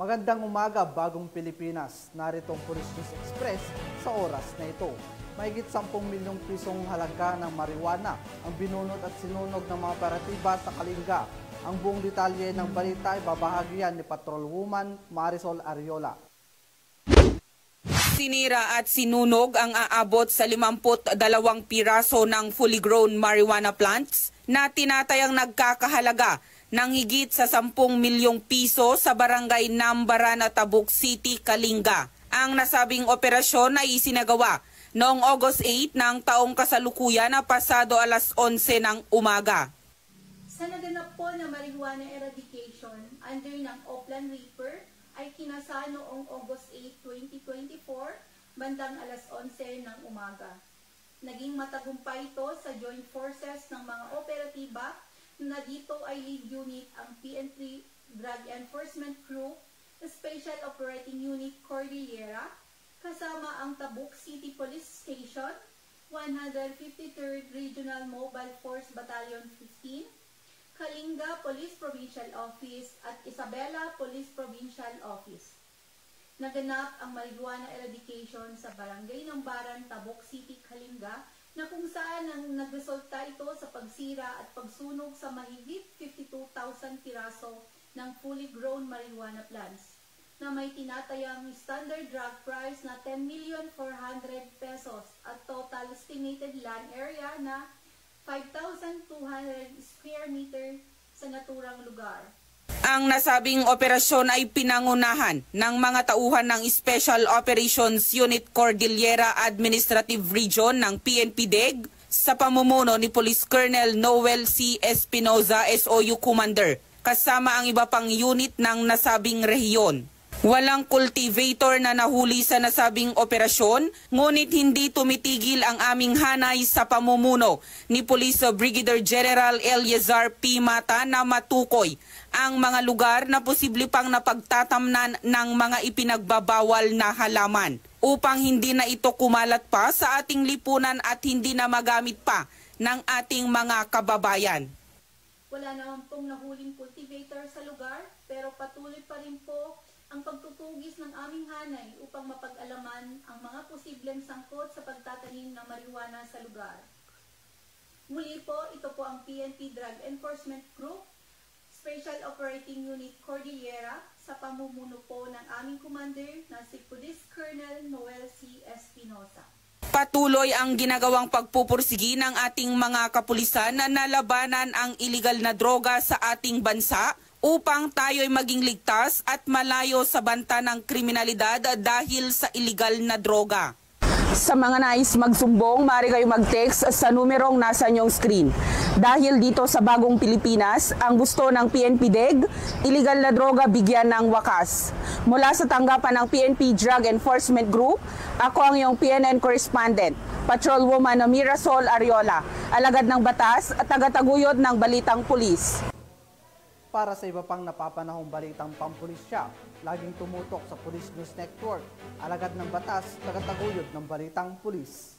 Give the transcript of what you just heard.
Magandang umaga, Bagong Pilipinas. Narito ang Police News Express sa oras na ito. Mahigit 10 milyong pisong halaga ng marijuana ang binunot at sinunog ng mga operatiba sa Kalinga. Ang buong detalye ng balita ay babahagian ni Patrolwoman Marisol Ariola. Sinira at sinunog ang aabot sa 52 piraso ng fully grown marijuana plants na tinatayang nagkakahalaga ng higit sa 10 milyong piso sa barangay Nambaran, Tabuk City, Kalinga. Ang nasabing operasyon ay isinagawa noong August 8 ng taong kasalukuyan na pasado alas 11 ng umaga. Sa naganap po na marijuana eradication under ng Oplan Reaper ay kinasa noong August 8, 2024, bandang alas 11 ng umaga. Naging matagumpay ito sa joint forces ng mga operatiba na dito ay lead unit ang PNP Drug Enforcement Group, Special Operating Unit Cordillera, kasama ang Tabuk City Police Station, 153rd Regional Mobile Force Battalion 15, Kalinga Police Provincial Office at Isabela Police Provincial Office. Naganap ang marijuana eradication sa Barangay Nambaran, Tabuk City, Kalinga, na kung saan nagresulta ito sa pagsira at pagsunog sa mahigit 52,000 piraso ng fully grown marijuana plants na may tinatayang standard drug price na 10,400,000 pesos at total estimated land area na 5,200 square meter sa naturang lugar. Ang nasabing operasyon ay pinangunahan ng mga tauhan ng Special Operations Unit Cordillera Administrative Region ng PNP DEG sa pamumuno ni Police Colonel Noel C. Espinoza, SOU Commander, kasama ang iba pang unit ng nasabing rehiyon. Walang cultivator na nahuli sa nasabing operasyon, ngunit hindi tumitigil ang aming hanay sa pamumuno ni Police Brigadier General Eliazar P. Mata na matukoy ang mga lugar na posible pang napagtatamnan ng mga ipinagbabawal na halaman upang hindi na ito kumalat pa sa ating lipunan at hindi na magamit pa ng ating mga kababayan. Wala naman pong nahuling cultivator sa lugar, pero patuloy pa rin po ang pagtutugis ng aming hanay upang mapag-alaman ang mga posibleng sangkot sa pagtatanim ng marijuana sa lugar. Muli po, ito po ang PNP Drug Enforcement Group, Special Operating Unit Cordillera, sa pamumuno po ng aming commander na si Police Colonel Noel C. Espinoza. Patuloy ang ginagawang pagpupursigi ng ating mga kapulisan na nalabanan ang iligal na droga sa ating bansa upang tayo'y maging ligtas at malayo sa banta ng kriminalidad dahil sa iligal na droga. Sa mga nais magsumbong, maaari kayo mag-text sa numerong nasa inyong screen. Dahil dito sa Bagong Pilipinas, ang gusto ng PNP DEG, iligal na droga bigyan ng wakas. Mula sa tanggapan ng PNP Drug Enforcement Group, ako ang iyong PNN correspondent, Patrolwoman Marisol Ariola, alagad ng batas at tagataguyod ng Balitang Pulis. Para sa iba pang napapanahong balitang pampulisya, laging tumutok sa Police News Network, alagad ng batas, tagataguyod ng Balitang Pulis.